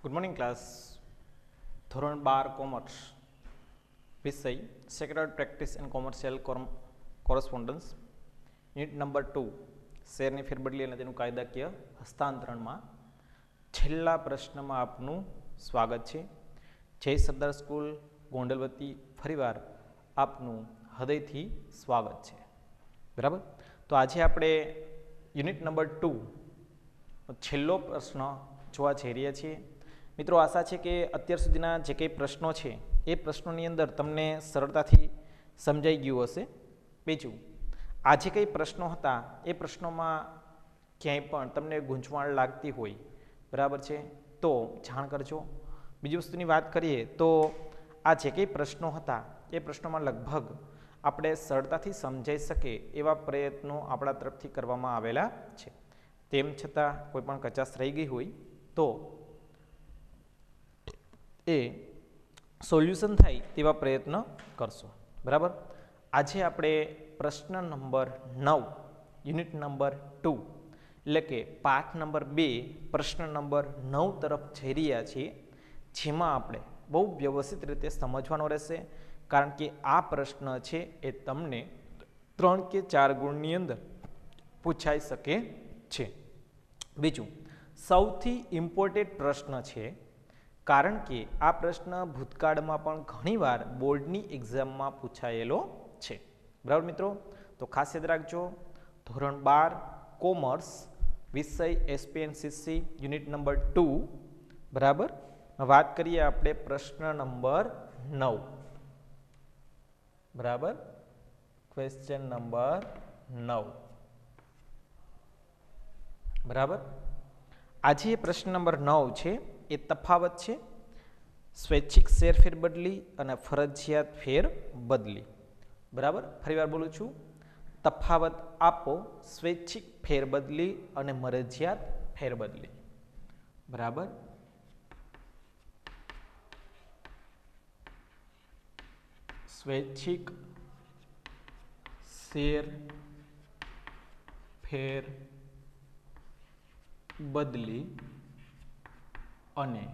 Good morning class. ધોરણ 12 commerce વિષય secretary practice and commercial correspondence unit number 2 શેરની ફેરબદલી અને તેનું કાયદાકીય હસ્તાંતરણમાં છેલ્લા પ્રશ્નમાં આપનું સ્વાગત છે. જય સરદાર સ્કૂલ ગોંડલવતી ફરીવાર આપનું હૃદયથી સ્વાગત છે. બરાબર, તો આજે આપણે યુનિટ નંબર 2 છેલ્લો પ્રશ્ન જોવા જઈ રહ્યા છીએ. મિત્રો, આશા છે કે અત્યાર સુધીના જે કંઈ પ્રશ્નો છે એ પ્રશ્નોની અંદર તમને સરળતાથી સમજાઈ ગયું હશે. બીજું, આજે કંઈ પ્રશ્નો હતા એ પ્રશ્નોમાં ક્યાંય પણ તમને ગૂંચવણ લાગતી હોય, બરાબર છે, તો જાણ કરજો. બીજી વસ્તુની વાત કરીએ તો આ જે કંઈ પ્રશ્નો હતા એ પ્રશ્નોમાં લગભગ આપણે સરળતાથી સમજાઈ શકે એવા પ્રયત્નો આપણા તરફથી કરવામાં આવેલા છે. તેમ છતાં કોઈ પણ કચાશ રહી ગઈ હોય તો એ સોલ્યુશન થાય તેવા પ્રયત્ન કરશો. બરાબર, આજે આપણે પ્રશ્ન નંબર 9 યુનિટ નંબર 2 એટલે કે પાઠ નંબર 2 પ્રશ્ન નંબર 9 તરફ જઈ રહ્યા છીએ, જેમાં આપણે બહુ વ્યવસ્થિત રીતે સમજવાનો રહેશે. કારણ કે આ પ્રશ્ન છે એ તમને 3 કે 4 ગુણની અંદર પૂછાઈ શકે છે. બીજું, સૌથી ઇમ્પોર્ટન્ટ પ્રશ્ન છે, કારણ કે આ પ્રશ્ન ભૂતકાળમાં પણ ઘણીવાર બોર્ડની એક્ઝામમાં પૂછાયેલો છે. બરાબર મિત્રો, તો ખાસ યાદ રાખજો. ધોરણ 12 કોમર્સ વિષય એસપીએનસીસી યુનિટ નંબર 2. બરાબર, વાત કરીએ આપણે પ્રશ્ન નંબર 9. બરાબર, ક્વેશ્ચન નંબર 9. બરાબર, આજે પ્રશ્ન નંબર 9 છે એ તફાવત છે સ્વૈચ્છિક શેર ફેરબદલી અને ફરજિયાત ફેરબદલી. બરાબર, ફરીવાર બોલું છું, તફાવત આપો સ્વૈચ્છિક ફેરબદલી અને મરજિયાત ફેરબદલી. બરાબર, સ્વૈચ્છિક શેર ફેરબદલી અને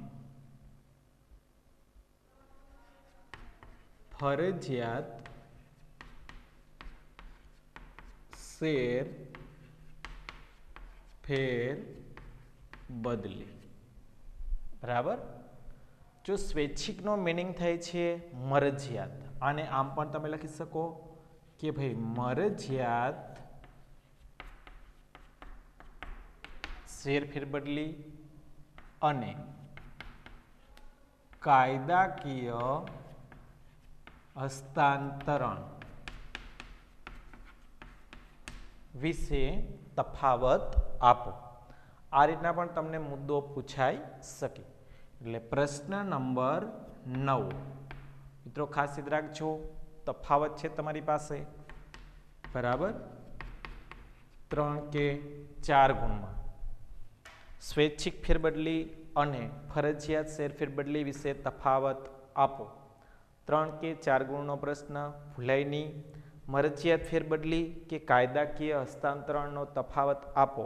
ફરજિયાત શેર ફેરબદલી. બરાબર, જો સ્વૈચ્છિકનો મિનિંગ થાય છે મરજિયાત, અને આમ પણ તમે લખી શકો કે ભાઈ મરજિયાત શેર ફેરબદલી અને કાયદાકીય હસ્તાંતરણ વિશે તફાવત આપો. આ રીતના પણ તમને મુદ્દો પૂછાઈ શકે. એટલે પ્રશ્ન નંબર 9, મિત્રો ખાસ યાદ રાખજો, તફાવત છે તમારી પાસે. બરાબર, 3 કે 4 ગુણમાં સ્વૈચ્છિક ફેરબદલી અને ફરજિયાત શેર ફેરબદલી વિશે તફાવત આપો. 3 કે 4 ગુણનો પ્રશ્ન, ભૂલાય નહીં. મરજિયાત ફેરબદલી કે કાયદાકીય હસ્તાંતરણનો તફાવત આપો,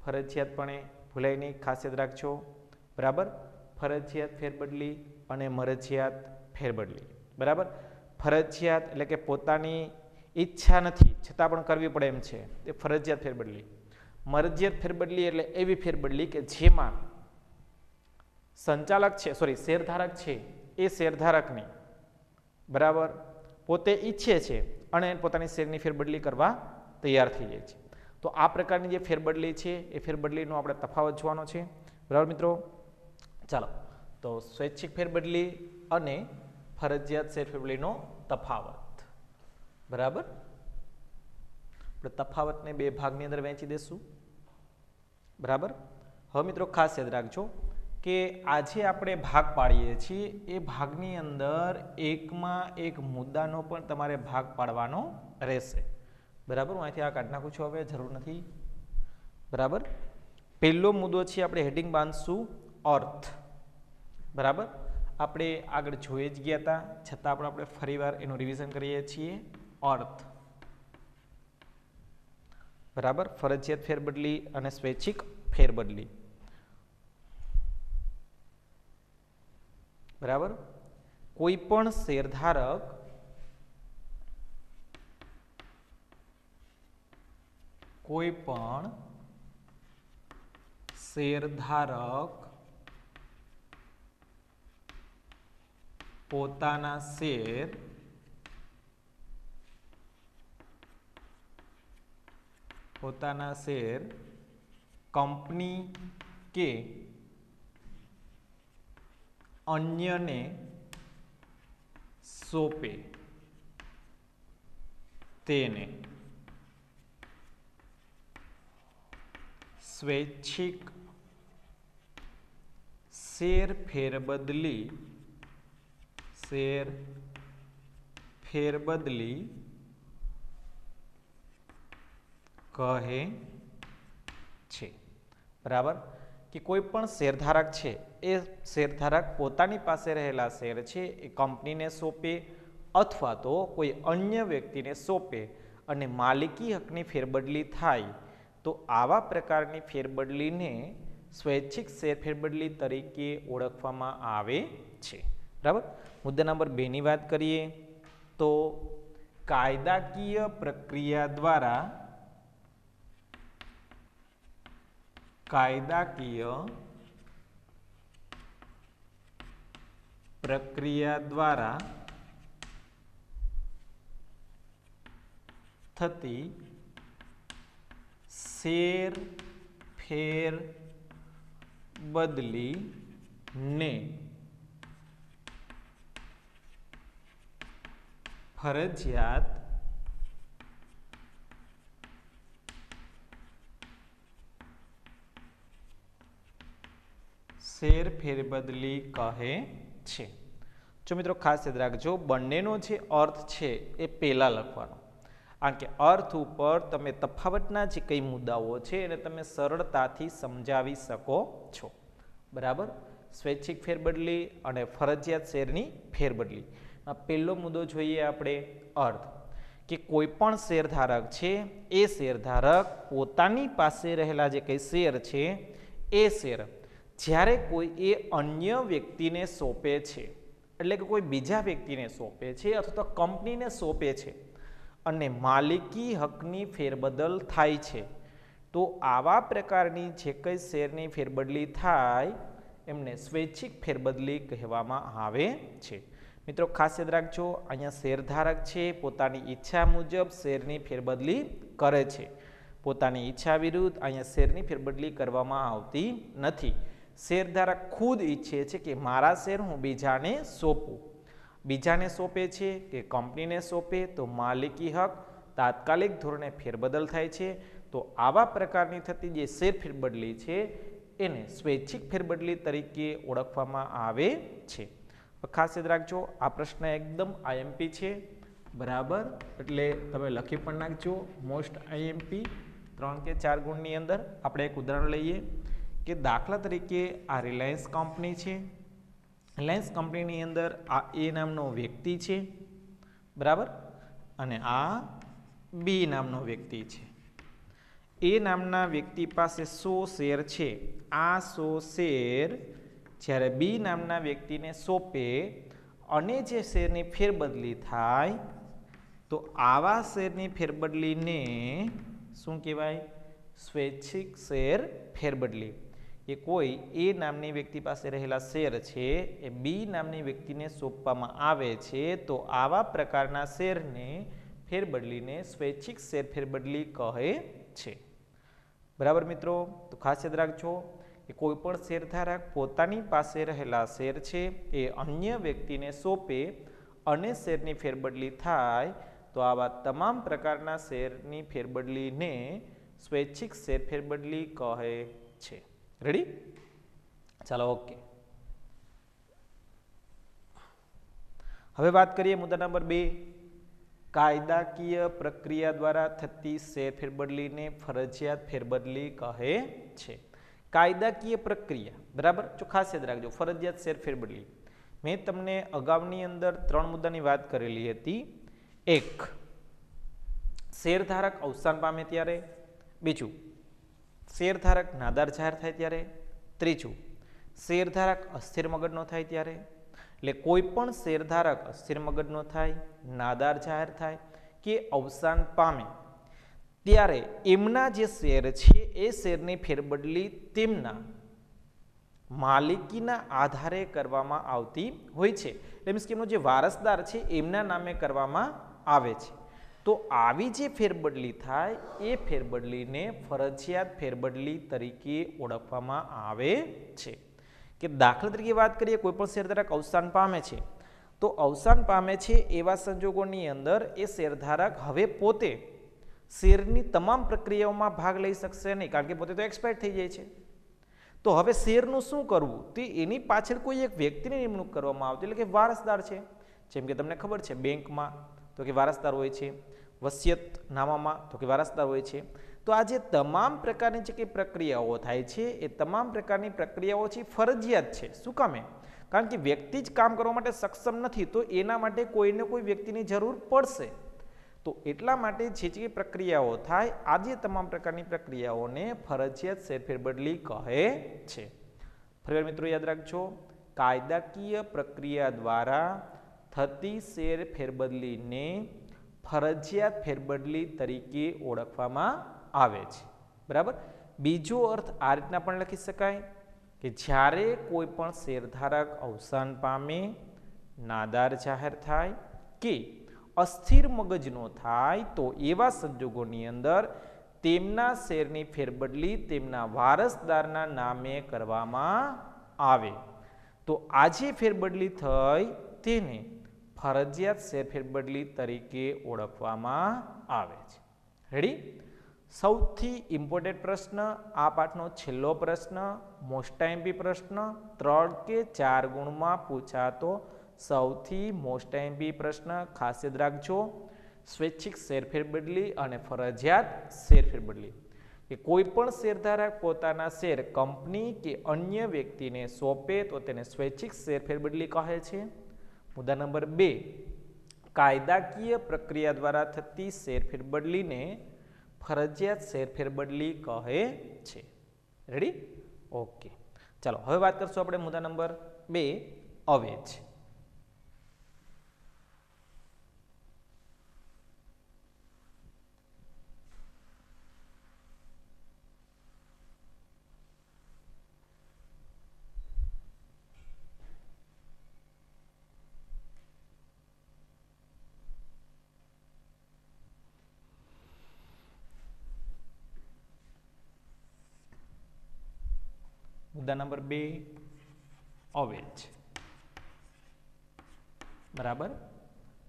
ફરજિયાતપણે ભૂલાય નહીં, ખાસ યાદ રાખજો. બરાબર, ફરજિયાત ફેરબદલી અને મરજિયાત ફેરબદલી. બરાબર, ફરજિયાત એટલે કે પોતાની ઈચ્છા નથી છતાં પણ કરવી પડે એમ છે, એ ફરજિયાત ફેરબદલી. મરજિયાત ફેરબદલી એટલે એવી ફેરબદલી કે જેમાં સંચાલક છે, શેરધારક છે, એ શેરધારકની બરાબર પોતે ઈચ્છે છે અને પોતાની શેરની ફેરબદલી કરવા તૈયાર થઈ જાય છે. તો આ પ્રકારની જે ફેરબદલી છે એ ફેરબદલીનો આપણે તફાવત જોવાનો છે. બરાબર મિત્રો, ચાલો તો સ્વૈચ્છિક ફેરબદલી અને ફરજિયાત શેર ફેરબદલીનો તફાવત. બરાબર, આપણે તફાવતને 2 ભાગની અંદર વહેંચી દેશું. બરાબર, હવે મિત્રો ખાસ યાદ રાખજો કે આજે આપણે ભાગ પાડીએ છીએ એ ભાગની અંદર એકમાં એક મુદ્દાનો પણ તમારે ભાગ પાડવાનો રહેશે. બરાબર, હું અહીંથી આ કાઢી નાખું છું, હવે જરૂર નથી. બરાબર, પહેલો મુદ્દો છે, આપણે હેડિંગ બાંધશું અર્થ. બરાબર, આપણે આગળ જોઈ જ ગયા હતા, છતાં પણ આપણે ફરીવાર એનું રિવિઝન કરીએ છીએ. અર્થ. બરાબર, ફરજિયાત ફેરબદલી અને સ્વૈચ્છિક ફેરબદલી. બરાબર, કોઈ પણ શેરધારક પોતાના શેર કંપની કે અન્યને સોંપે તેને સ્વૈચ્છિક શેર ફેરબદલી કહે છે। બરાબર, કે કોઈ પણ શેરધારક છે એ શેરધારક પોતાની પાસે રહેલા શેર છે એ કંપનીને સોંપે અથવા તો કોઈ અન્ય વ્યક્તિને સોંપે અને માલિકી હકની ફેરબદલી થાય તો આવા પ્રકારની ફેરબદલીને સ્વૈચ્છિક શેર ફેરબદલી તરીકે ઓળખવામાં આવે છે। બરાબર, મુદ્દા નંબર 2 ની વાત કરીએ તો કાયદાકીય પ્રક્રિયા દ્વારા થતી શેર ફેરબદલીને ફરજિયાત શેર ફેરબદલી કહે છે। જો મિત્રો ખાસ યાદ રાખજો, બંનેનો જે અર્થ છે એ પહેલા લખવાનો, કારણ કે અર્થ ઉપર તમે તફાવતના જે કઈ મુદ્દાઓ છે એને તમે સરળતાથી સમજાવી શકો છો। બરાબર, સ્વૈચ્છિક ફેરબદલી અને ફરજિયાત શેરની ફેરબદલી। પહેલો મુદ્દો જોઈએ આપણે અર્થ, કે કોઈ પણ શેરધારક છે એ શેરધારક પોતાની પાસે રહેલા જે કઈ શેર છે એ શેર જ્યારે કોઈ એ અન્ય વ્યક્તિને સોંપે છે, એટલે કે કોઈ બીજા વ્યક્તિને સોંપે છે અથવા તો કંપનીને સોંપે છે અને માલિકી હકની ફેરબદલ થાય છે તો આવા પ્રકારની જે કંઈ શેરની ફેરબદલી થાય એમને સ્વૈચ્છિક ફેરબદલી કહેવામાં આવે છે। મિત્રો ખાસ યાદ રાખજો, અહીંયા શેરધારક છે પોતાની ઈચ્છા મુજબ શેરની ફેરબદલી કરે છે, પોતાની ઈચ્છા વિરુદ્ધ અહીંયા શેરની ફેરબદલી કરવામાં આવતી નથી। શેરધારક ખુદ ઈચ્છે છે કે મારા શેર હું બીજાને સોંપું, બીજાને સોંપે છે કે કંપનીને સોંપે તો માલિકી હક તાત્કાલિક ધોરણે ફેરબદલ થાય છે તો આવા પ્રકારની થતી જે શેર ફેરબદલી છે એને સ્વૈચ્છિક ફેરબદલી તરીકે ઓળખવામાં આવે છે। ખાસ યાદ રાખજો, આ પ્રશ્ન એકદમ આઈએમપી છે। બરાબર, એટલે તમે લખી પણ નાખજો, મોસ્ટ આઈએમપી 3 કે 4 ગુણની અંદર। આપણે એક ઉદાહરણ લઈએ કે દાખલા તરીકે આ રિલાયન્સ કંપની છે, રિલાયન્સ કંપનીની અંદર આ એ નામનો વ્યક્તિ છે, બરાબર, અને આ બી નામનો વ્યક્તિ છે। એ નામના વ્યક્તિ પાસે 100 શેર છે, આ 100 શેર જ્યારે બી નામના વ્યક્તિને સોંપે અને જે શેરની ફેરબદલી થાય તો આવા શેરની ફેરબદલીને શું કહેવાય? સ્વૈચ્છિક શેર ફેરબદલી। કે કોઈ એ નામની વ્યક્તિ પાસે રહેલા શેર છે એ બી નામની વ્યક્તિને સોંપવામાં આવે છે તો આવા પ્રકારના શેરને ફેરબદલીને સ્વૈચ્છિક શેર ફેરબદલી કહે છે। બરાબર મિત્રો, તો ખાસ યાદ રાખજો કે કોઈ પણ શેરધારક પોતાની પાસે રહેલા શેર છે એ અન્ય વ્યક્તિને સોંપે અને શેરની ફેરબદલી થાય તો આવા તમામ પ્રકારના શેરની ફેરબદલીને સ્વૈચ્છિક શેર ફેરબદલી કહે છે। રેડી? ચાલો, ઓકે। હવે વાત કરીએ મુદ્દા નંબર 2, કાયદાકીય પ્રક્રિયા દ્વારા થતી શેર ફેરબદલીને ફરજિયાત ફેરબદલી કહે છે। કાયદાકીય પ્રક્રિયા, બરાબર, જો ખાસ યાદ રાખજો, ફરજિયાત શેર ફેરબદલી મેં તમને અગાઉની અંદર 3 મુદ્દાની વાત કરેલી હતી। 1, શેરધારક અવસાન પામે ત્યારે, બીજું શેરધારક નાદાર જાહેર થાય ત્યારે, ત્રીજું શેરધારક અસ્થિર મગજનો થાય ત્યારે। એટલે કોઈ પણ શેરધારક અસ્થિર મગજનો થાય, નાદાર જાહેર થાય કે અવસાન પામે ત્યારે એમના જે શેર છે એ શેરની ફેરબદલી તેમના માલિકીના આધારે કરવામાં આવતી હોય છે. એટલે મીન્સ કે એમનો જે વારસદાર છે એમના નામે કરવામાં આવે છે. તો આવી જે ફેરબદલી થાય એ ફેરબદલીને ફરજિયાત ફેરબદલી તરીકે ઓળખવામાં આવે છે. કે દાખલા તરીકે વાત કરીએ, કોઈ પણ શેરધારક અવસાન પામે છે તો અવસાન પામે છે એવા સંજોગોની અંદર એ શેરધારક હવે પોતે શેરની તમામ પ્રક્રિયાઓમાં ભાગ લઈ શકશે નહીં, કારણ કે પોતે તો એક્સપાયર થઈ જાય છે. તો હવે શેરનું શું કરવું તે એની પાછળ કોઈ એક વ્યક્તિની નિમણૂક કરવામાં આવતી, એટલે કે વારસદાર છે. જેમ કે તમને ખબર છે બેંકમાં તો કે વારસદાર હોય છે, વસિયતનામામાં તો કે વારસદાર હોય છે. તો આ જે તમામ પ્રકારની જે કંઈ પ્રક્રિયાઓ થાય છે એ તમામ પ્રકારની પ્રક્રિયાઓ છે ફરજિયાત છે. શું કામે? કારણ કે વ્યક્તિ જ કામ કરવા માટે સક્ષમ નથી, તો એના માટે કોઈને કોઈ વ્યક્તિની જરૂર પડશે. તો એટલા માટે જે પ્રક્રિયાઓ થાય આ જે તમામ પ્રકારની પ્રક્રિયાઓને ફરજિયાત શેરફેરબદલી કહે છે. ફરીવાર મિત્રો યાદ રાખજો, કાયદાકીય પ્રક્રિયા દ્વારા થતી શેરફેરબદલીને ફરજિયાત ફેરબદલી તરીકે ઓળખવામાં આવે છે. બરાબર. બીજો અર્થ આ રીતના પણ લખી શકાય કે જ્યારે કોઈ પણ શેરધારક અવસાન પામે, નાદાર જાહેર થાય કે અસ્થિર મગજનો થાય તો એવા સંજોગોની અંદર તેમના શેરની ફેરબદલી તેમના વારસદારના નામે કરવામાં આવે. તો આ જે ફેરબદલી થઈ તેને ફરજિયાત શેરફેરબદલી તરીકે ઓળખવામાં આવે છે. રેડી? સૌથી ઇમ્પોર્ટન્ટ પ્રશ્ન, આ પાઠનો છેલ્લો પ્રશ્ન, મોસ્ટ આઈએમપી પ્રશ્ન, 3 કે 4 ગુણમાં પૂછાતો સૌથી મોસ્ટ આઈએમપી પ્રશ્ન. ખાસ યાદ રાખજો, સ્વૈચ્છિક શેરફેરબદલી અને ફરજિયાત શેરફેરબદલી. કે કોઈ પણ શેરધારક પોતાના શેર કંપની કે અન્ય વ્યક્તિને સોંપે તો તેને સ્વૈચ્છિક શેરફેરબદલી કહે છે. મુદ્દા નંબર 2, કાયદાકીય પ્રક્રિયા દ્વારા થતી શેરફેરબદલીને ફરજિયાત શેરફેરબદલી કહે છે. રેડી? ઓકે, ચાલો હવે વાત કરશું આપણે મુદ્દા નંબર 2, અવેજ. મુદ્દા નંબર 2, અવેજ. બરાબર.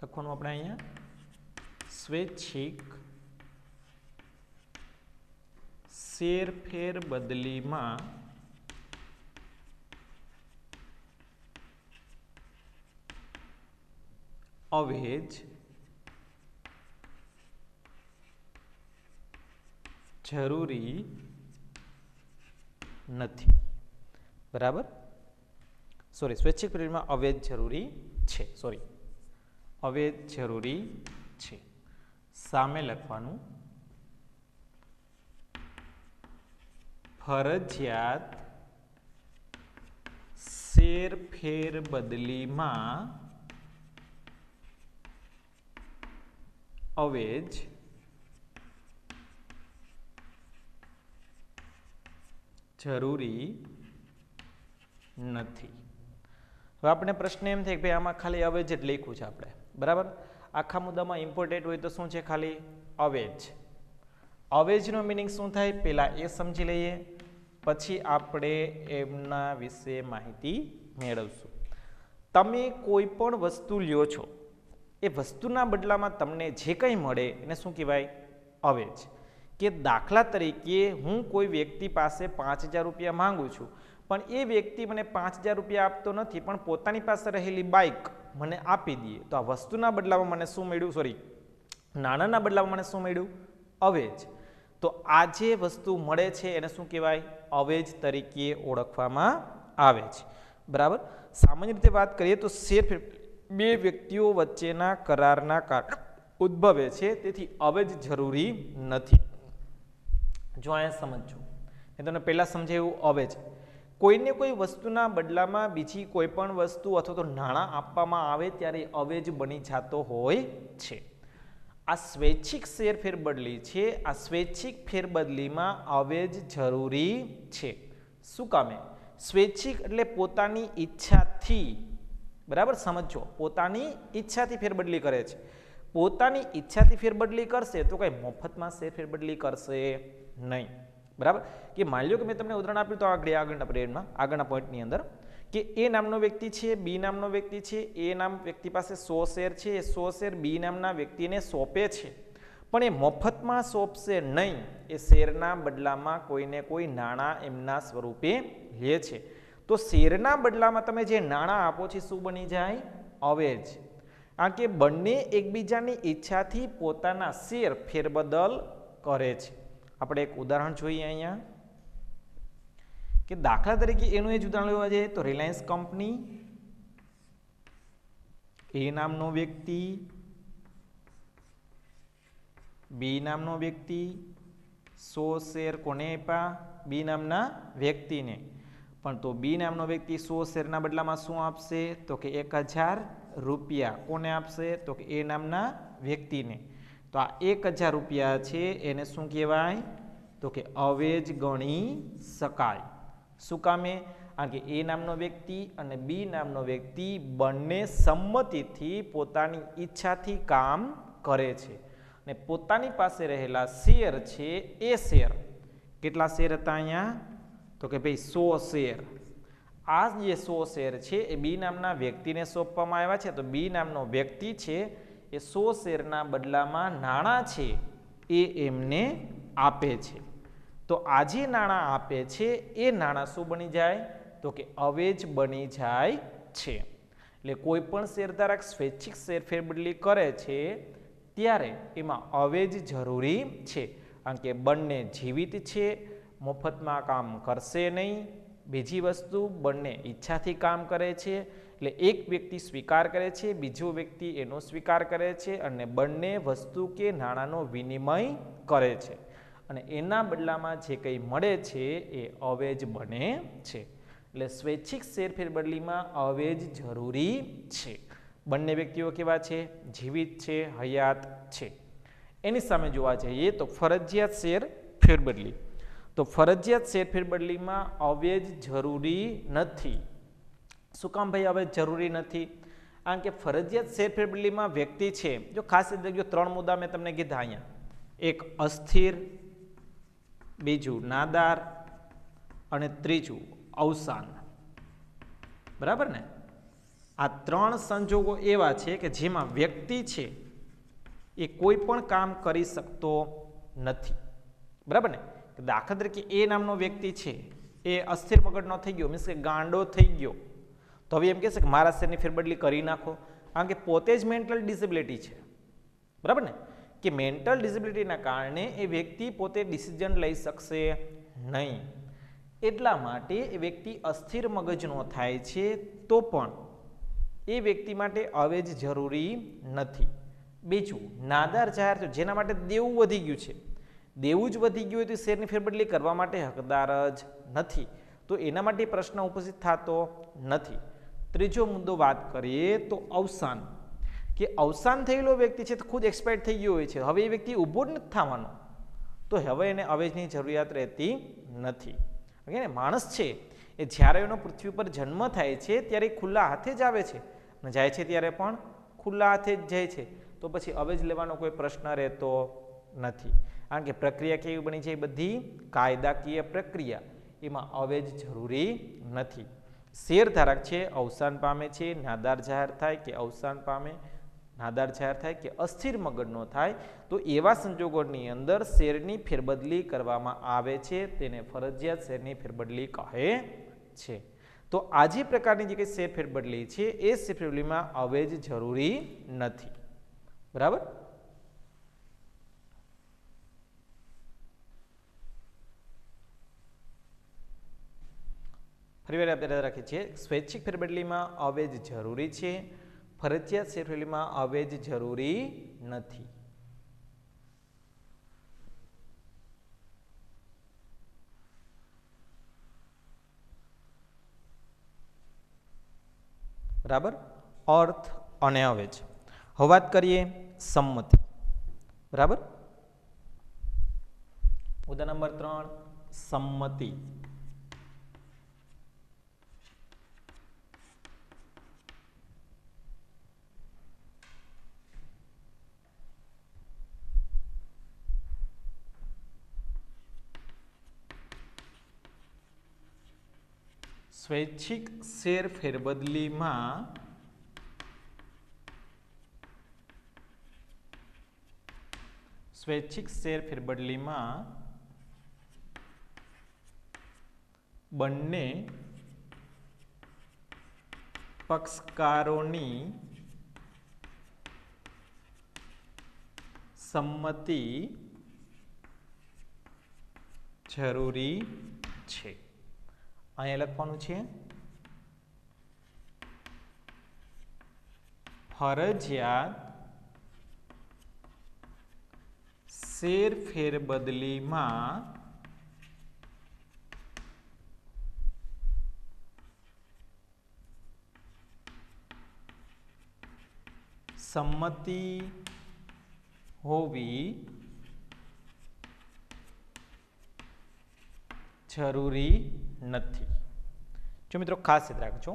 લખવાનું આપણે અહીંયા સ્વૈચ્છિક શેરફેરબદલીમાં અવેજ જરૂરી નથી. બરાબર. સ્વૈચ્છિક ફેરબદલીમાં અવેજ જરૂરી છે. અવેજ જરૂરી છે. સામે લખવાનું ફરજિયાત શેરફેરબદલીમાં અવેજ જરૂરી નથી. હવે આપણે પ્રશ્ન એમ થાય કે ભાઈ આમાં ખાલી અવેજ જ લખ્યું છે આપણે. બરાબર. આખા મુદ્દામાં ઇમ્પોર્ટન્ટ હોય તો શું છે? ખાલી અવેજ. અવેજનો મિનિંગ શું થાય પહેલા એ સમજી લઈએ, પછી આપણે એમના વિશે માહિતી મેળવશું. તમે કોઈ પણ વસ્તુ લ્યો છો, એ વસ્તુના બદલામાં તમને જે કંઈ મળે એને શું કહેવાય? અવેજ. કે દાખલા તરીકે હું કોઈ વ્યક્તિ પાસે 5,000 રૂપિયા માંગુ છું, પણ એ વ્યક્તિ મને 5,000 રૂપિયા આપતો નથી, પણ પોતાની પાસે રહેલી બાઇક મને આપી દે, તો આ વસ્તુના બદલામાં મને શું મળ્યું? નાણાંના બદલામાં મને શું મળ્યું? અવેજ. તો આ જે વસ્તુ મળે છે એને શું કહેવાય? અવેજ તરીકે ઓળખવામાં આવે છે. બરાબર. સામાન્ય રીતે વાત કરીએ તો શેરફેર બે વ્યક્તિઓ વચ્ચેના કરારના કારણે ઉદ્ભવે છે, તેથી અવેજ જરૂરી નથી. જો અહીંયા સમજો, મેં તમને પહેલાં સમજાવ્યું અવેજ કોઈને કોઈ વસ્તુના બદલામાં બીજી કોઈ પણ વસ્તુ અથવા તો નાણાં આપવામાં આવે ત્યારે અવેજ બની જતો હોય છે. આ સ્વૈચ્છિક શેર ફેરબદલી છે. આ સ્વૈચ્છિક ફેરબદલીમાં અવેજ જરૂરી છે. શું કામે? સ્વૈચ્છિક એટલે પોતાની ઈચ્છાથી, બરાબર સમજો, પોતાની ઈચ્છાથી ફેરબદલી કરે છે. પોતાની ઈચ્છાથી ફેરબદલી કરશે તો કઈ મફતમાં શેર ફેરબદલી કરશે નહીં. બરાબર, કે માની લો કે મેં તમને ઉદાહરણ આપ્યું તો આગળના પીરિયડમાં, આગળના પોઈન્ટની અંદર, કે એ નામનો વ્યક્તિ છે, બી નામનો વ્યક્તિ છે, એ નામ વ્યક્તિ પાસે 100 શેર છે, એ 100 શેર બી નામના વ્યક્તિને સોંપે છે, પણ એ મફતમાં સોંપશે નહીં, એ શેરના બદલામાં કોઈને કોઈ નાણાં એમના સ્વરૂપે લે છે. તો શેરના બદલામાં તમે જે નાણાં આપો છો શું બની જાય? અવેજ. કારણ કે બંને એકબીજાની ઈચ્છાથી પોતાના શેર ફેરબદલ કરે છે. આપણે એક ઉદાહરણ જોઈએ અહીંયા, કે દાખલા તરીકે એનું એ જ ઉદાહરણ લેવા જઈએ તો રિલાયન્સ કંપની, એ નામનો વ્યક્તિ, બી નામનો વ્યક્તિ 100 શેર કોને આપ્યા? બી નામના વ્યક્તિને. પણ તો બી નામનો વ્યક્તિ 100 શેરના બદલામાં શું આપશે? તો કે 1000 રૂપિયા. કોને આપશે? તો કે એ નામના વ્યક્તિને. તો આ 1000 રૂપિયા છે એને શું કહેવાય? તો કે અવેજ ગણી શકાય. શું કામે? કારણ કે એ નામનો વ્યક્તિ અને બી નામનો વ્યક્તિ બંને સંમતિથી પોતાની ઈચ્છાથી કામ કરે છે, અને પોતાની પાસે રહેલા શેર છે એ શેર, કેટલા શેર હતા અહીંયા? તો કે ભાઈ 100 શેર. આ જે 100 શેર છે એ બી નામના વ્યક્તિને સોંપવામાં આવ્યા છે. તો બી નામનો વ્યક્તિ છે એ 100 શેરના બદલામાં નાણાં છે એ એમને આપે છે. તો આ જે નાણાં આપે છે એ નાણાં શું બની જાય? તો કે અવેજ બની જાય છે. એટલે કોઈ પણ શેરધારક સ્વૈચ્છિક શેર ફેરબદલી કરે છે ત્યારે એમાં અવેજ જરૂરી છે. કારણ કે બંને જીવિત છે, મફતમાં કામ કરશે નહીં. બીજી વસ્તુ, બંને ઈચ્છાથી કામ કરે છે. એટલે એક વ્યક્તિ સ્વીકાર કરે છે, બીજો વ્યક્તિ એનો સ્વીકાર કરે છે, અને બંને વસ્તુ કે નાણાંનો વિનિમય કરે છે, અને એના બદલામાં જે કંઈ મળે છે એ અવેજ બને છે. એટલે સ્વૈચ્છિક શેર ફેરબદલીમાં અવેજ જરૂરી છે. બંને વ્યક્તિઓ કેવા છે? જીવિત છે, હયાત છે. એની સામે જોવા જઈએ તો ફરજિયાત શેર ફેરબદલી. તો ફરજિયાત શેર ફેરબદલીમાં અવેજ જરૂરી નથી. શું કામ ભાઈ અવેજ જરૂરી નથી? કારણ કે ફરજિયાત શેર ફેરબદલીમાં વ્યક્તિ છે, જો ખાસ રીતે 3 મુદ્દા મેં તમને કીધા અહીંયા, એક અસ્થિર, બીજું નાદાર, અને ત્રીજું અવસાન. બરાબર ને? આ 3 સંજોગો એવા છે કે જેમાં વ્યક્તિ છે એ કોઈ પણ કામ કરી શકતો નથી. બરાબર ને? દાખલા તરીકે એ નામનો વ્યક્તિ છે એ અસ્થિર મગજનો થઈ ગયો, મીન્સ કે ગાંડો થઈ ગયો, તો હવે એમ કહેશે કે મારા શેરની ફેરબદલી કરી નાખો. કારણ કે પોતે જ મેન્ટલ ડિસેબિલિટી છે. બરાબર ને? કે મેન્ટલ ડિસેબિલિટીના કારણે એ વ્યક્તિ પોતે ડિસિઝન લઈ શકશે નહીં. એટલા માટે એ વ્યક્તિ અસ્થિર મગજનો થાય છે, તો પણ એ વ્યક્તિ માટે અવેજ જરૂરી નથી. બીજું નાદાર જાહેર થયો, જેના માટે દેવું વધી ગયું છે, દેવું જ વધી ગયું હોય તો શેરની ફેરબદલી કરવા માટે હકદાર જ નથી, તો એના માટે પ્રશ્ન ઉપસ્થિત થતો નથી. ત્રીજો મુદ્દો વાત કરીએ તો અવસાન, કે અવસાન થયેલો વ્યક્તિ છે તો ખુદ એક્સપાયર થઈ ગયો હોય છે, હવે એ વ્યક્તિ ઊભો જ નથી થવાનો, તો હવે એને અવેજની જરૂરિયાત રહેતી નથી. ઓકે, માણસ છે એ જ્યારે એનો પૃથ્વી પર જન્મ થાય છે ત્યારે ખુલ્લા હાથે જ આવે છે અને જાય છે ત્યારે પણ ખુલ્લા હાથે જ જાય છે, તો પછી અવેજ લેવાનો કોઈ પ્રશ્ન રહેતો નથી. કારણ કે પ્રક્રિયા કેવી બની છે? બધી કાયદાકીય પ્રક્રિયા, એમાં અવેજ જરૂરી નથી. શેરધારક છે અવસાન પામે છે, નાદાર જાહેર થાય કે અવસાન પામે, નાદાર જાહેર થાય કે અસ્થિર મગજનો થાય, તો એવા સંજોગોની અંદર શેરની ફેરબદલી કરવામાં આવે છે, તેને ફરજિયાત શેરની ફેરબદલી કહે છે. તો આ જે પ્રકારની જે કંઈ શેર ફેરબદલી છે એ શેર ફેરબદલીમાં અવેજ જરૂરી નથી. બરાબર? ફરીવાર આપણે રાખીએ છીએ, સ્વૈચ્છિક ફેરબદલીમાં અવેજ જરૂરી છે, ફરજિયાત શેર ફેરબદલીમાં અવેજ જરૂરી નથી. બરાબર, અર્થ અને અવેજ. હવે વાત કરીએ સંમતિ. બરાબર, મુદ્દા નંબર 3 સંમતિ. સ્વૈચ્છિક શેર ફેરબદલીમાં બંને પક્ષકારોની સંમતિ જરૂરી છે. અહીંયા લખવાનું છે ફરજિયાત શેર ફેરબદલીમાં સંમતિ હોવી જરૂરી નથી. જો મિત્રો ખાસ યાદ રાખજો,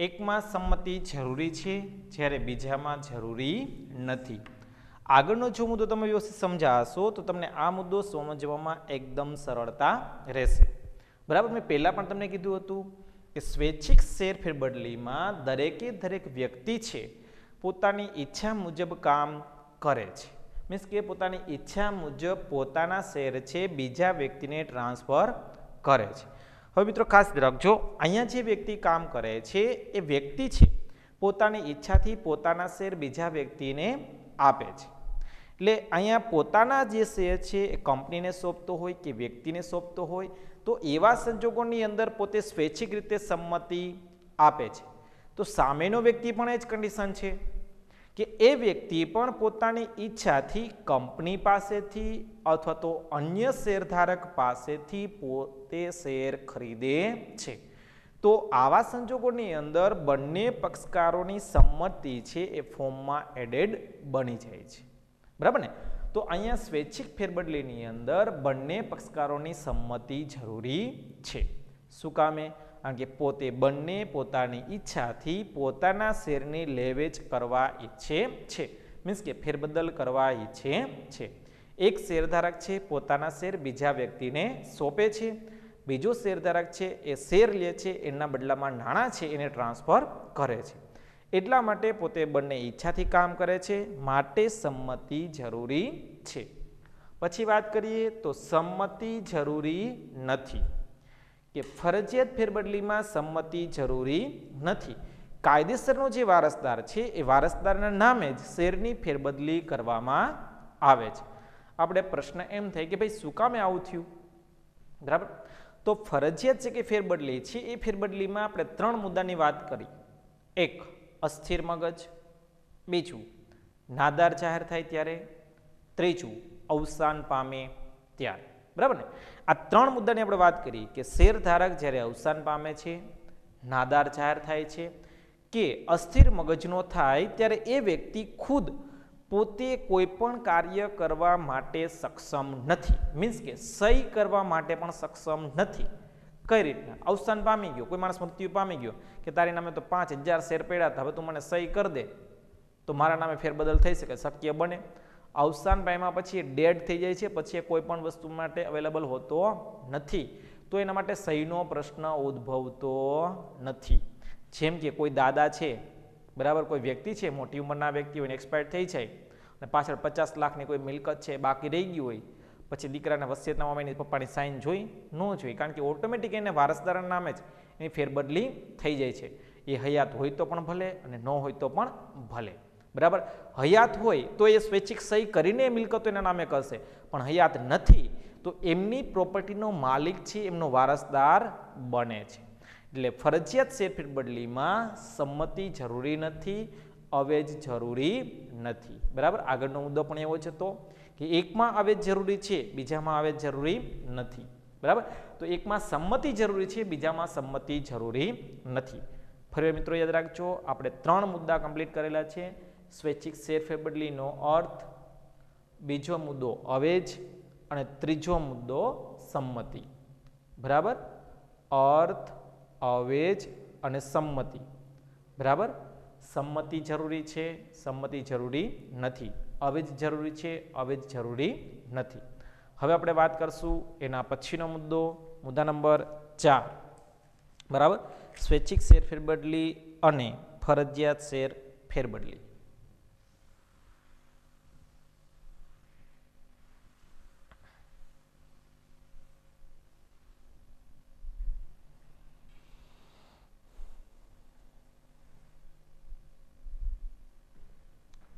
એકમાં સંમતિ જરૂરી છે જ્યારે બીજામાં જરૂરી નથી. આગળનો જો મુદ્દો તમે વ્યવસ્થિત સમજાશો તો તમને આ મુદ્દો સમજવામાં એકદમ સરળતા રહેશે. બરાબર, મેં પહેલાં પણ તમને કીધું હતું કે સ્વૈચ્છિક શેર ફેરબદલીમાં દરેકે દરેક વ્યક્તિ છે પોતાની ઈચ્છા મુજબ કામ કરે છે. મીન્સ કે પોતાની ઈચ્છા મુજબ પોતાના શેર છે બીજા વ્યક્તિને ટ્રાન્સફર કરે છે. હવે મિત્રો ખાસ રાખજો, અહીંયા જે વ્યક્તિ કામ કરે છે એ વ્યક્તિ છે પોતાની ઈચ્છાથી પોતાના શેર બીજા વ્યક્તિને આપે છે. એટલે અહીંયા પોતાના જે શેર છે એ કંપનીને સોંપતો હોય કે વ્યક્તિને સોંપતો હોય તો એવા સંજોગોની અંદર પોતે સ્વૈચ્છિક રીતે સંમતિ આપે છે. તો સામેનો વ્યક્તિ પણ એ જ કન્ડિશન છે કે એ વ્યક્તિ પણ પોતાની ઈચ્છાથી કંપની પાસેથી અથવા તો અન્ય શેરધારક પાસેથી પોતે શેર ખરીદે છે. તો આવા સંજોગોની અંદર બંને પક્ષકારોની સંમતિ છે એ ફોર્મમાં એડેડ બની જાય છે. બરાબર ને? તો અહીંયા સ્વૈચ્છિક ફેરબદલીની અંદર બંને પક્ષકારોની સંમતિ જરૂરી છે. શું કામે? કારણ કે પોતે બંને પોતાની ઈચ્છાથી પોતાના શેરની લેવેચ કરવા ઈચ્છે છે. મીન્સ કે ફેરબદલ કરવા ઈચ્છે છે. એક શેરધારક છે પોતાના શેર બીજા વ્યક્તિને સોંપે છે, બીજો શેરધારક છે એ શેર લે છે, એના બદલામાં નાણાં છે એને ટ્રાન્સફર કરે છે. એટલા માટે પોતે બંને ઈચ્છાથી કામ કરે છે, માટે સંમતિ જરૂરી છે. પછી વાત કરીએ તો સંમતિ જરૂરી નથી. કે ફરજિયાત ફેરબદલીમાં સંમતિ જરૂરી નથી. કાયદેસરનો જે વારસદાર છે એ વારસદારના નામે જ શેરની ફેરબદલી કરવામાં આવે છે. આપણે પ્રશ્ન એમ થાય કે ભાઈ શું કામે આવું થયું? બરાબર, તો ફરજિયાત છે કે ફેરબદલી છે એ ફેરબદલીમાં આપણે 3 મુદ્દાની વાત કરી. એક, અસ્થિર મગજ. બીજું, નાદાર જાહેર થાય ત્યારે. ત્રીજું, અવસાન પામે ત્યારે. બરાબર ને? આ 3 મુદ્દાની આપણે વાત કરી કે શેરધારક જ્યારે અવસાન પામે છે, નાદાર જાહેર થાય છે કે અસ્થિર મગજનો થાય ત્યારે એ વ્યક્તિ ખુદ પોતે કોઈ પણ કાર્ય કરવા માટે સક્ષમ નથી. મીન્સ કે સહી કરવા માટે પણ સક્ષમ નથી. કઈ રીતના? અવસાન પામી ગયો, કોઈ માણસ મૃત્યુ પામી ગયો કે તારી નામે તો 5000 શેર પડ્યા હતા, હવે તું મને સહી કરી દે તો મારા નામે ફેરબદલ થઈ શકે, શક્ય બને? અવસાન પામ્યા પછી એ ડેડ થઈ જાય છે, પછી એ કોઈ પણ વસ્તુ માટે અવેલેબલ હોતો નથી. તો એના માટે સહીનો પ્રશ્ન ઉદ્ભવતો નથી. જેમ કે કોઈ દાદા છે, બરાબર, કોઈ વ્યક્તિ છે, મોટી ઉંમરના વ્યક્તિ હોય, એક્સપાયર થઈ જાય અને પાછળ 50 લાખની કોઈ મિલકત છે બાકી રહી ગઈ હોય, પછી દીકરાને વસિયતનામામાં એની પપ્પાની સાઇન જોઈ ન જોઈ, કારણ કે ઓટોમેટિક એને વારસદારના નામે જ એની ફેરબદલી થઈ જાય છે. એ હયાત હોય તો પણ ભલે અને ન હોય તો પણ ભલે. બરાબર, હયાત હોય તો એ સ્વૈચ્છિક સહી કરીને મિલકતો એના નામે કરશે, પણ હયાત નથી તો એમની પ્રોપર્ટીનો માલિક છે એમનો વારસદાર બને છે. એટલે ફરજિયાત શેર ફેરબદલીમાં સંમતિ જરૂરી નથી, અવેજ જરૂરી નથી. બરાબર, આગળનો મુદ્દો પણ એવો જ હતો કે એકમાં અવેજ જરૂરી છે, બીજામાં અવેજ જરૂરી નથી. બરાબર, તો એકમાં સંમતિ જરૂરી છે, બીજામાં સંમતિ જરૂરી નથી. ફરી મિત્રો યાદ રાખજો, આપણે 3 મુદ્દા કમ્પ્લીટ કરેલા છે. સ્વૈચ્છિક શેર ફેરબદલીનો અર્થ, બીજો મુદ્દો અવેજ અને ત્રીજો મુદ્દો સંમતિ. બરાબર, અર્થ, અવેજ અને સંમતિ. બરાબર, સંમતિ જરૂરી છે, સંમતિ જરૂરી નથી. અવેજ જરૂરી છે, અવેજ જરૂરી નથી. હવે આપણે વાત કરશું એના પછીનો મુદ્દો, મુદ્દા નંબર 4. બરાબર, સ્વૈચ્છિક શેર ફેરબદલી અને ફરજિયાત શેર ફેરબદલી.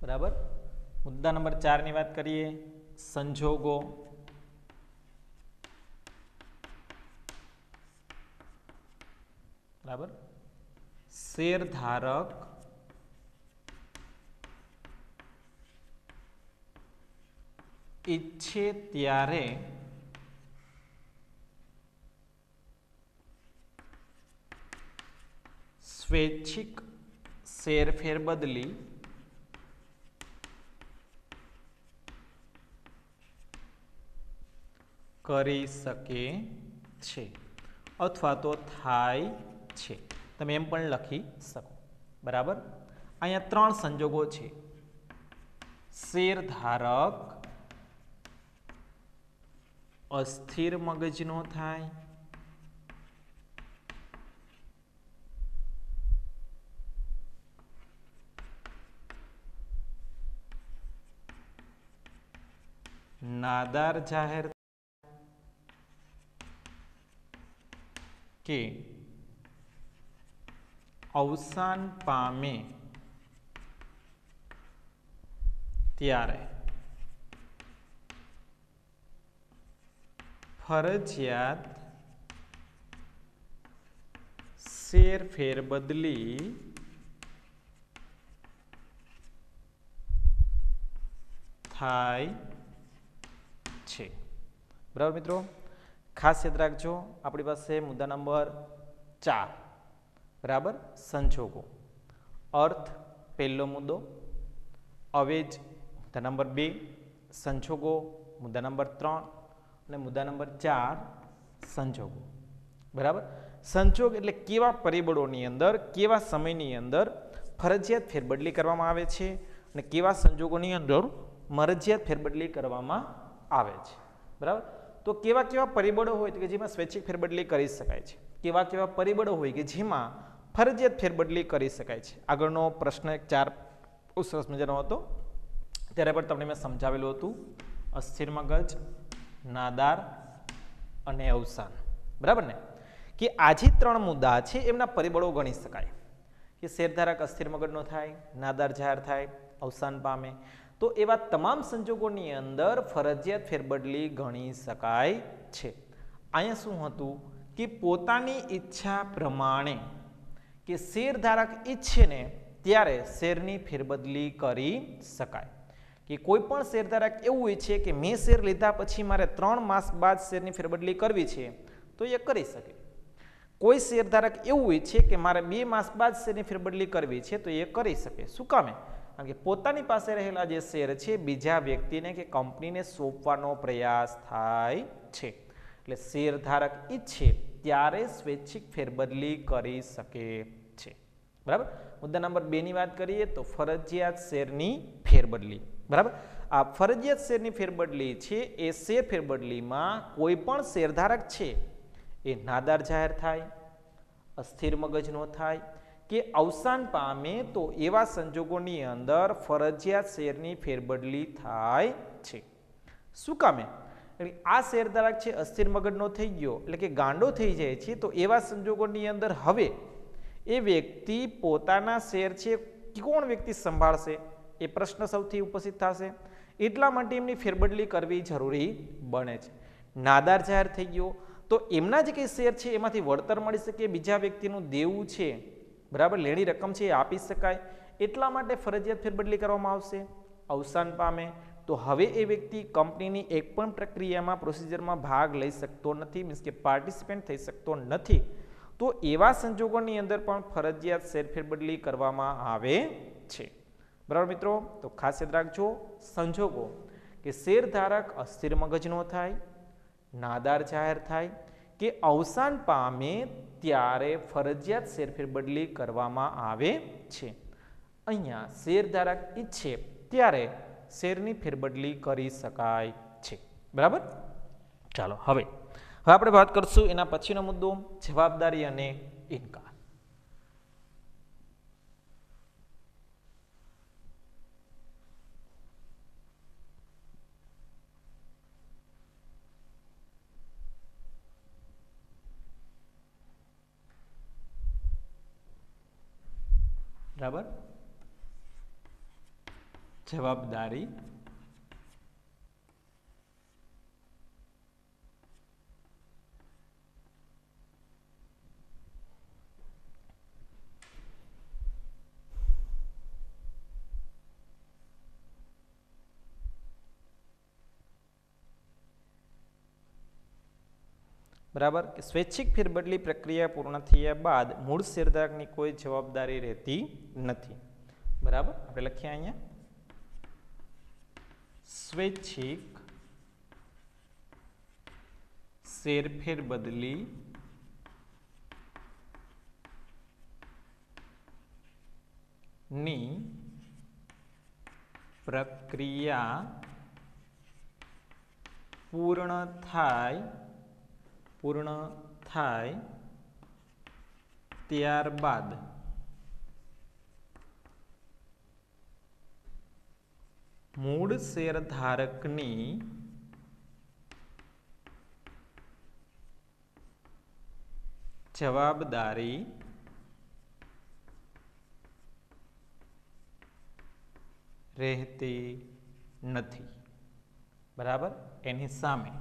બરાબર, મુદ્દા નંબર 4 ની વાત કરીએ. સંજોગો. બરાબર, શેરધારક ઈચ્છે ત્યારે સ્વૈચ્છિક શેર ફેરબદલી કરી શકે છે અથવા તો થાય છે. તમે એમ પણ લખી શકો. બરાબર, અહીંયા 3 સંજોગો છે. શેરધારક અસ્થિર મગજનો થાય, નાદાર જાહેર કે અવસાન પામે ત્યારે ફરજિયાત શેર ફેરબદલી થાય છે. બરાબર મિત્રો, ખાસ યાદ રાખજો, આપણી પાસે મુદ્દા નંબર 4. બરાબર, સંજોગો. અર્થ પહેલો મુદ્દો, અવેજ મુદ્દા નંબર 2, સંજોગો મુદ્દા નંબર 3 અને મુદ્દા નંબર 4 સંજોગો. બરાબર, સંજોગ એટલે કેવા પરિબળોની અંદર, કેવા સમયની અંદર ફરજિયાત ફેરબદલી કરવામાં આવે છે અને કેવા સંજોગોની અંદર મરજિયાત ફેરબદલી કરવામાં આવે છે. બરાબર, તો કેવા કેવા પરિબળો હોય કે જેમાં સ્વૈચ્છિક ફેરબદલી કરી શકાય છે, કેવા કેવા પરિબળો હોય કે જેમાં ફરજિયાત ફેરબદલી કરી શકાય છે. આગળનો પ્રશ્ન 4 બહુ સરસ મજાનો હતો, ત્યારે પણ તમને મેં સમજાવેલું હતું. અસ્થિર મગજ, નાદાર અને અવસાન. બરાબર ને, કે આ જે 3 મુદ્દા છે એમના પરિબળો ગણી શકાય કે શેરધારક અસ્થિર મગજનો થાય, નાદાર જાહેર થાય, અવસાન પામે. તો એવા તમામ સંજોગોની અંદર ફરજિયાત ફેરબદલી ગણી શકાય છે. અહીંયા શું હતું કે પોતાની ઈચ્છા પ્રમાણે કે શેરધારક ઈચ્છે ને ત્યારે શેરની ફેરબદલી કરી શકાય. કે કોઈ પણ શેરધારક એવું ઈચ્છે કે મેં શેર લીધા પછી મારે 3 માસ બાદ શેરની ફેરબદલી કરવી છે તો એ કરી શકે. કોઈ શેરધારક એવું ઈચ્છે કે મારે 2 માસ બાદ શેરની ફેરબદલી કરવી છે તો એ કરી શકે. શું કામે? કારણ કે પોતાની પાસે રહેલા જે શેર છે બીજા વ્યક્તિને કે કંપનીને સોંપવાનો પ્રયાસ થાય છે. એટલે શેરધારક ઈચ્છે ત્યારે સ્વૈચ્છિક ફેરબદલી કરી શકે છે. બરાબર, મુદ્દા નંબર 2 ની વાત કરીએ તો ફરજિયાત શેરની ફેરબદલી. બરાબર, આ ફરજિયાત શેરની ફેરબદલી છે એ શેર ફેરબદલીમાં કોઈ પણ શેરધારક છે એ નાદાર જાહેર થાય, અસ્થિર મગજનો થાય કે અવસાન પામે તો એવા સંજોગોની અંદર ફરજિયાત શેરની ફેરબદલી થાય છે. શું કામે? આ શેરધારક છે અસ્થિર મગજનો થઈ ગયો એટલે કે ગાંડો થઈ જાય છે, તો એવા સંજોગોની અંદર હવે એ વ્યક્તિ પોતાના શેર છે કોણ વ્યક્તિ સંભાળશે એ પ્રશ્ન સૌથી ઉપસ્થિત થશે. એટલા માટે એમની ફેરબદલી કરવી જરૂરી બને છે. નાદાર જાહેર થઈ ગયો તો એમના જે કંઈ શેર છે એમાંથી વળતર મળી શકે, બીજા વ્યક્તિનું દેવું છે, બરાબર, લેણી રકમ છે એ આપી શકાય. એટલા માટે ફરજિયાત ફેરબદલી કરવામાં આવશે. અવસાન પામે તો હવે એ વ્યક્તિ કંપનીની એક પણ પ્રક્રિયામાં પ્રોસિજરમાં ભાગ લઈ શકતો નથી, મીન્સ કે પાર્ટિસિપેન્ટ થઈ શકતો નથી. તો એવા સંજોગોની અંદર પણ ફરજિયાત શેર ફેરબદલી કરવામાં આવે છે. બરાબર મિત્રો, તો ખાસ યાદ રાખજો સંજોગો કે શેરધારક અસ્થિર મગજનો થાય, નાદાર જાહેર થાય કે અવસાન પામે ત્યારે ફરજિયાત શેર ફેરબદલી કરવામાં આવે છે. અહીંયા શેરધારક ઈચ્છે ત્યારે શેરની ફેરબદલી કરી શકાય છે. બરાબર, ચાલો હવે આપણે વાત કરશું એના પછીનો મુદ્દો જવાબદારી અને ઇનકાર. બરાબર, જવાબદારી બરાબર કે સ્વૈચ્છિક ફેરબદલી પ્રક્રિયા પૂર્ણ થયા બાદ મૂળ શેરધારકની કોઈ જવાબદારી રહેતી નથી. બરાબર, આપણે લખીએ અહીંયા સ્વૈચ્છિક શેર ફેરબદલી ની પ્રક્રિયા પૂર્ણ થાય ત્યારબાદ મૂળ શેરધારકની જવાબદારી રહેતી નથી. બરાબર, એની સામે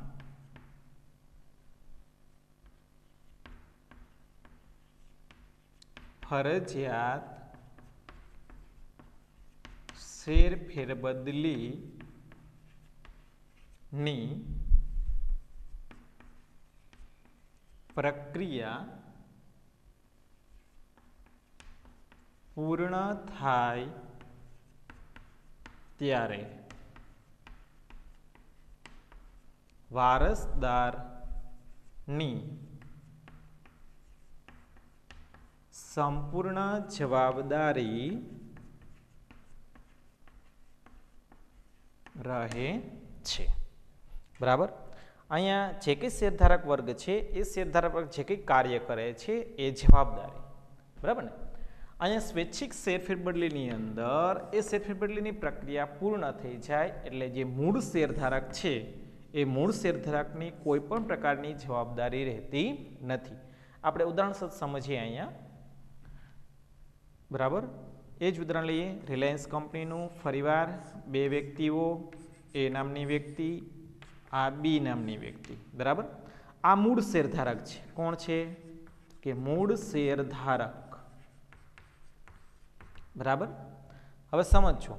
ફરજિયાત શેર ફેરબદલી ની પ્રક્રિયા પૂર્ણ થાય ત્યારે વારસદારની સંપૂર્ણ જવાબદારી રહે છે. બરાબર, અહીંયા જે કંઈ શેરધારક વર્ગ છે એ શેરધારક વર્ગ જે કંઈ કાર્ય કરે છે એ જવાબદારી. બરાબર ને, અહીંયા સ્વૈચ્છિક શેર ફેરબદલીની અંદર એ શેર ફેરબદલીની પ્રક્રિયા પૂર્ણ થઈ જાય એટલે જે મૂળ શેરધારક છે એ મૂળ શેરધારકની કોઈ પણ પ્રકારની જવાબદારી રહેતી નથી. આપણે ઉદાહરણ સાથે સમજીએ અહીંયા. બરાબર, એ જ ઉદાહરણ લઈએ. રિલાયન્સ કંપનીનું ફરીવાર બે વ્યક્તિઓ, એ નામની વ્યક્તિ, આ બી નામની વ્યક્તિ. બરાબર, આ મૂળ શેરધારક છે. કોણ છે? કે મૂળ શેરધારક. બરાબર, હવે સમજો.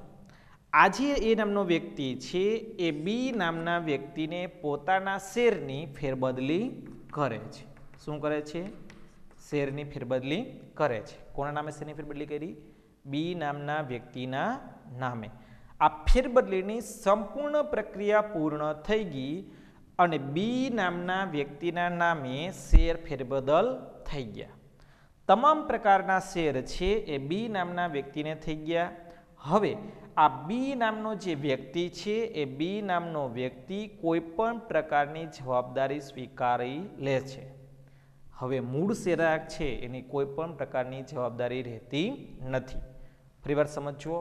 આજે એ નામનો વ્યક્તિ છે એ બી નામના વ્યક્તિને પોતાના શેરની ફેરબદલી કરે છે. શું કરે છે? શેરની ફેરબદલી કરે છે. કોના નામે શેરની ફેરબદલી કરી? બી નામના વ્યક્તિના નામે. આ ફેરબદલીની સંપૂર્ણ પ્રક્રિયા પૂર્ણ થઈ ગઈ અને બી નામના વ્યક્તિના નામે શેર ફેરબદલ થઈ ગયા. તમામ પ્રકારના શેર છે એ બી નામના વ્યક્તિને થઈ ગયા. હવે આ બી નામનો જે વ્યક્તિ છે એ બી નામનો વ્યક્તિ કોઈ પણ પ્રકારની જવાબદારી સ્વીકારી લે છે. હવે મૂળ શેરધારક છે એની કોઈ પણ પ્રકારની જવાબદારી રહેતી નથી. ફરીવાર સમજો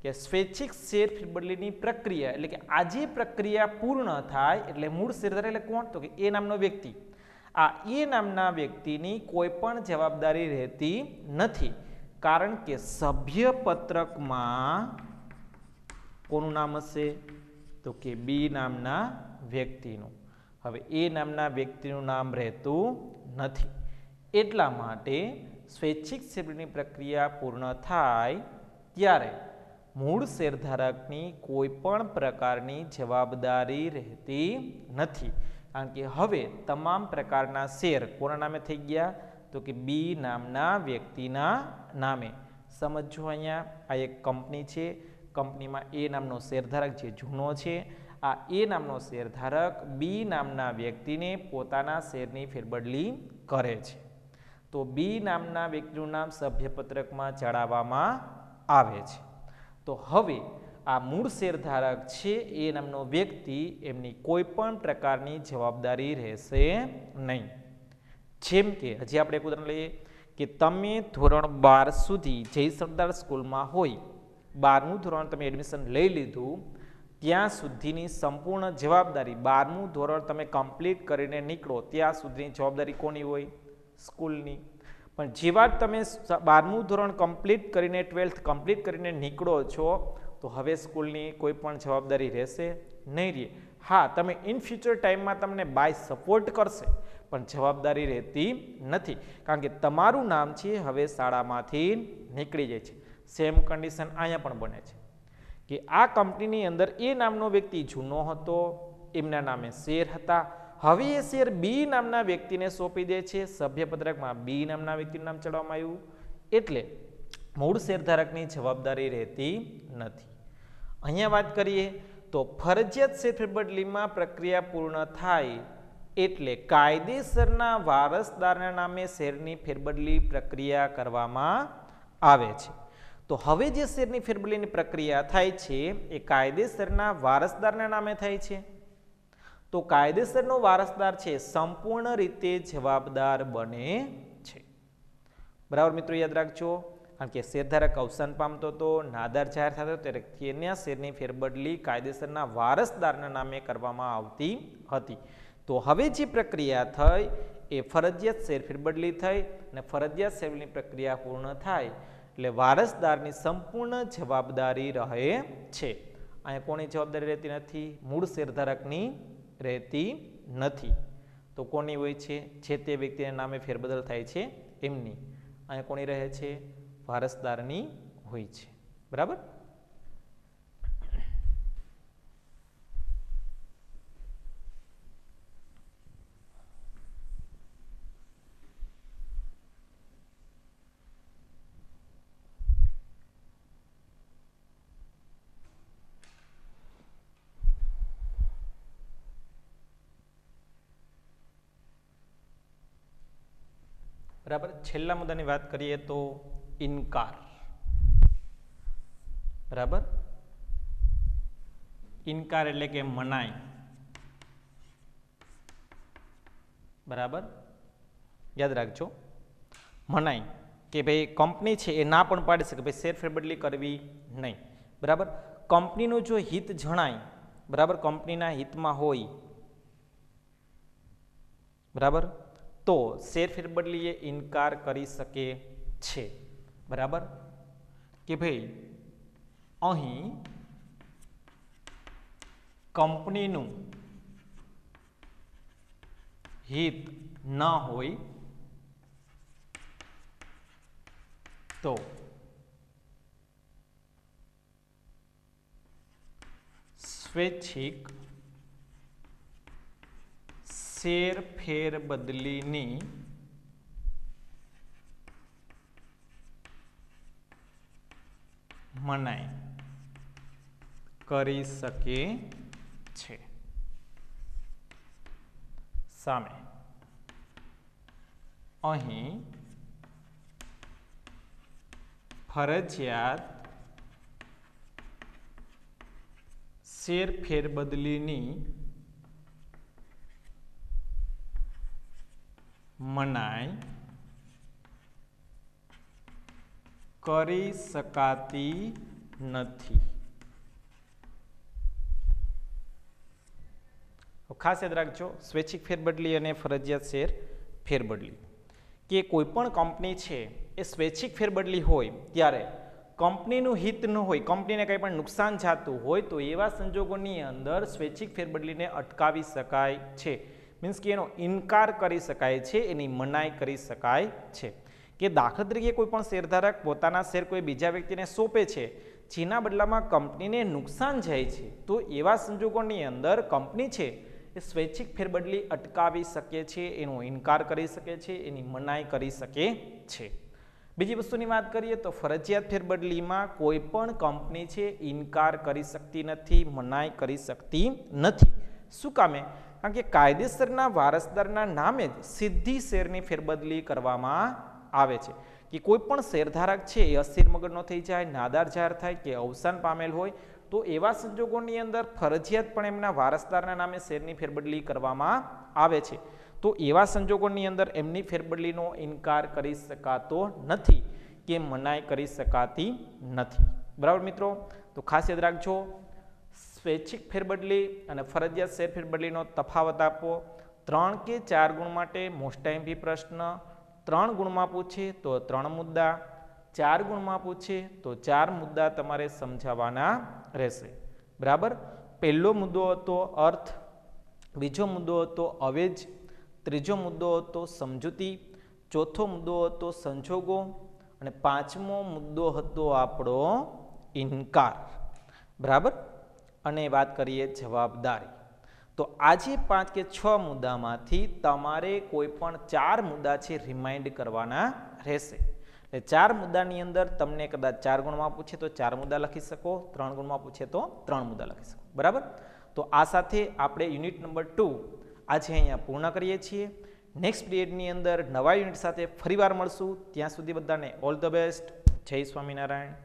કે સ્વૈચ્છિક શેર ફેરબદલીની પ્રક્રિયા એટલે કે આ જે પ્રક્રિયા પૂર્ણ થાય એટલે મૂળ શેરધારક એટલે કોણ? તો કે એ નામનો વ્યક્તિ. આ એ નામના વ્યક્તિની કોઈ પણ જવાબદારી રહેતી નથી, કારણ કે સભ્યપત્રકમાં કોનું નામ હશે? તો કે બી નામના વ્યક્તિનું. હવે એ નામના વ્યક્તિનું નામ રહેતું નથી. એટલા માટે સ્વૈચ્છિક શેરની પ્રક્રિયા પૂર્ણ થાય ત્યારે મૂળ શેરધારકની કોઈ પણ પ્રકારની જવાબદારી રહેતી નથી, કારણ કે હવે તમામ પ્રકારના શેર કોના નામે થઈ ગયા? તો કે બી નામના વ્યક્તિના નામે. સમજો અહીંયા આ એક કંપની છે, કંપનીમાં એ નામનો શેરધારક જે જૂનો છે, આ એ નામનો શેરધારક બી નામના વ્યક્તિને પોતાના શેરની ફેરબદલી કરે છે. તો બી નામના વ્યક્તિનું નામ સભ્યપત્રકમાં ચડાવવામાં આવે છે. તો હવે આ મૂળ શેરધારક છે એ નામનો વ્યક્તિ એમની કોઈ પણ પ્રકારની જવાબદારી રહેશે નહીં. જેમ કે હજી આપણે એક ઉદાહરણ લઈએ કે તમે ધોરણ 12 સુધી જય સરદાર સ્કૂલમાં હોય, 12મું ધોરણ તમે એડમિશન લઈ લીધું, ત્યાં સુધીની સંપૂર્ણ જવાબદારી 12મું ધોરણ તમે કમ્પ્લીટ કરીને નીકળો ત્યાં સુધીની જવાબદારી કોની હોય? સ્કૂલની. પણ જેવા તમે 12મું ધોરણ કમ્પ્લીટ કરીને 12th કમ્પ્લીટ કરીને નીકળો છો તો હવે સ્કૂલની કોઈ પણ જવાબદારી રહેશે નહીં રહે. હા, તમે ઇન ફ્યુચર ટાઈમમાં તમને બાય સપોર્ટ કરશે પણ જવાબદારી રહેતી નથી, કારણ કે તમારું નામ છે હવે શાળામાંથી નીકળી જાય છે. સેમ કન્ડિશન અહીંયા પણ બને છે કે આ કંપનીની અંદર એ નામનો વ્યક્તિ જૂનો હતો, એમના નામે શેર હતા, હવે એ શેર બી નામના વ્યક્તિને સોંપી દે છે, સભ્યપત્રકમાં બી નામના વ્યક્તિનું નામ ચડાવવામાં આવ્યું, એટલે મૂળ શેરધારકની જવાબદારી રહેતી નથી. અહીંયા વાત કરીએ તો ફરજિયાત શેર ફેરબદલીમાં પ્રક્રિયા પૂર્ણ થાય એટલે કાયદેસરના વારસદારના નામે શેરની ફેરબદલી પ્રક્રિયા કરવામાં આવે છે. તો હવે જે શેરની ફેરબદલીની પ્રક્રિયા થાય છે એ કાયદેસરના વારસદારના નામે થાય છે. તો કાયદેસરનો વારસદાર છે સંપૂર્ણ રીતે જવાબદાર બને છે. બરાબર મિત્રો, યાદ રાખજો, કારણ કે શેરધારક અવસાન પામતો હતો, નાદાર જાહેર થતો ત્યારે તેના શેરની ફેરબદલી કાયદેસરના વારસદારના નામે કરવામાં આવતી હતી. તો હવે જે પ્રક્રિયા થઈ એ ફરજિયાત શેર ફેરબદલી થઈ અને ફરજિયાત શેરની પ્રક્રિયા પૂર્ણ થાય એટલે વારસદારની સંપૂર્ણ જવાબદારી રહે છે. અહીંયા કોની જવાબદારી રહેતી નથી? મૂળ શેરધારકની રહેતી નથી. તો કોની હોય છે? જે તે વ્યક્તિના નામે ફેરબદલ થાય છે એમની. અહીંયા કોની રહે છે? વારસદારની હોય છે. બરાબર. બરાબર. છેલ્લા મુદ્દાની વાત કરીએ તો ઇનકાર. બરાબર. ઇનકાર એટલે કે મનાઈ. બરાબર, યાદ રાખજો, મનાઈ કે ભાઈ કંપની છે એ ના પણ પાડી શકે ભાઈ શેર ફેરબદલી કરવી નહીં. બરાબર. કંપનીનું જો હિત જણાય, બરાબર, કંપનીના હિતમાં હોય, બરાબર, તો શેર ફેરબદલીએ ઇનકાર કરી શકે છે. બરાબર, કે ભાઈ અહીં કંપનીનું હિત ન હોય તો સ્વૈચ્છિક શેર ફેરબદલીની મનાઈ કરી શકે છે. સામે અહીં ફરજિયાત શેર ફેરબદલીની મનાઈ કરી શકાતી નથી. ખાસ યાદ રાખજો, સ્વૈચ્છિક ફેરબદલી અને ફરજિયાત શેર ફેરબદલી, કે કોઈ પણ કંપની છે એ સ્વૈચ્છિક ફેરબદલી હોય ત્યારે કંપનીનું હિત ન હોય, કંપનીને કંઈ પણ નુકસાન જાતું હોય તો એવા સંજોગોની અંદર સ્વૈચ્છિક ફેરબદલીને અટકાવી શકાય છે. મીન્સ કે એનો ઇનકાર કરી શકાય છે, એની મનાઈ કરી શકાય છે. કે દાખલા તરીકે કોઈ પણ શેરધારક પોતાના શેર કોઈ બીજા વ્યક્તિને સોંપે છે જેના બદલામાં કંપનીને નુકસાન જાય છે, તો એવા સંજોગોની અંદર કંપની છે એ સ્વૈચ્છિક ફેરબદલી અટકાવી શકે છે, એનો ઇનકાર કરી શકે છે, એની મનાઈ કરી શકે છે. બીજી વસ્તુની વાત કરીએ તો ફરજિયાત ફેરબદલીમાં કોઈ પણ કંપની છે ઇનકાર કરી શકતી નથી, મનાઈ કરી શકતી નથી. શું કામે? કારણ કે કાયદેસરના વારસદારના નામે જ સીધી શેરની ફેરબદલી કરવામાં આવે છે કે કોઈ પણ શેરધારક છે એ અસ્થિર મગજનો થઈ જાય, નાદાર જાહેર થાય કે અવસાન પામેલ હોય તો એવા સંજોગોની અંદર ફરજિયાત પણ એમના વારસદારના નામે શેરની ફેરબદલી કરવામાં આવે છે. તો એવા સંજોગોની અંદર એમની ફેરબદલીનો ઇનકાર કરી શકાતો નથી કે મનાઈ કરી શકાતી નથી. બરાબર મિત્રો? તો ખાસ યાદ રાખજો, સ્વૈચ્છિક ફેરબદલી અને ફરજિયાત શેર ફેરબદલીનો તફાવત આપો. 3 કે 4 ગુણ માટે મોસ્ટ આઈએમપી પ્રશ્ન, 3 ગુણમાં પૂછે તો 3 મુદ્દા, 4 ગુણમાં પૂછે તો 4 મુદ્દા તમારે સમજાવવાના રહેશે. બરાબર? પહેલો મુદ્દો હતો અર્થ, બીજો મુદ્દો હતો અવેજ, ત્રીજો મુદ્દો હતો સમજૂતી, ચોથો મુદ્દો હતો સંજોગો અને પાંચમો મુદ્દો હતો આપણો ઇનકાર. બરાબર? અને વાત કરીએ જવાબદારી. તો આજે 5 કે 6 મુદ્દામાંથી તમારે કોઈ પણ 4 મુદ્દા છે રિમાઇન્ડ કરવાના રહેશે. એટલે 4 મુદ્દાની અંદર તમને કદાચ 4 ગુણમાં પૂછે તો 4 મુદ્દા લખી શકો, 3 ગુણમાં પૂછે તો 3 મુદ્દા લખી શકો. બરાબર? તો આ સાથે આપણે યુનિટ નંબર 2 આજે અહીંયા પૂર્ણ કરીએ છીએ. નેક્સ્ટ પીરિયડની અંદર નવા યુનિટ સાથે ફરીવાર મળશું. ત્યાં સુધી બધાને ઓલ ધ બેસ્ટ. જય સ્વામિનારાયણ.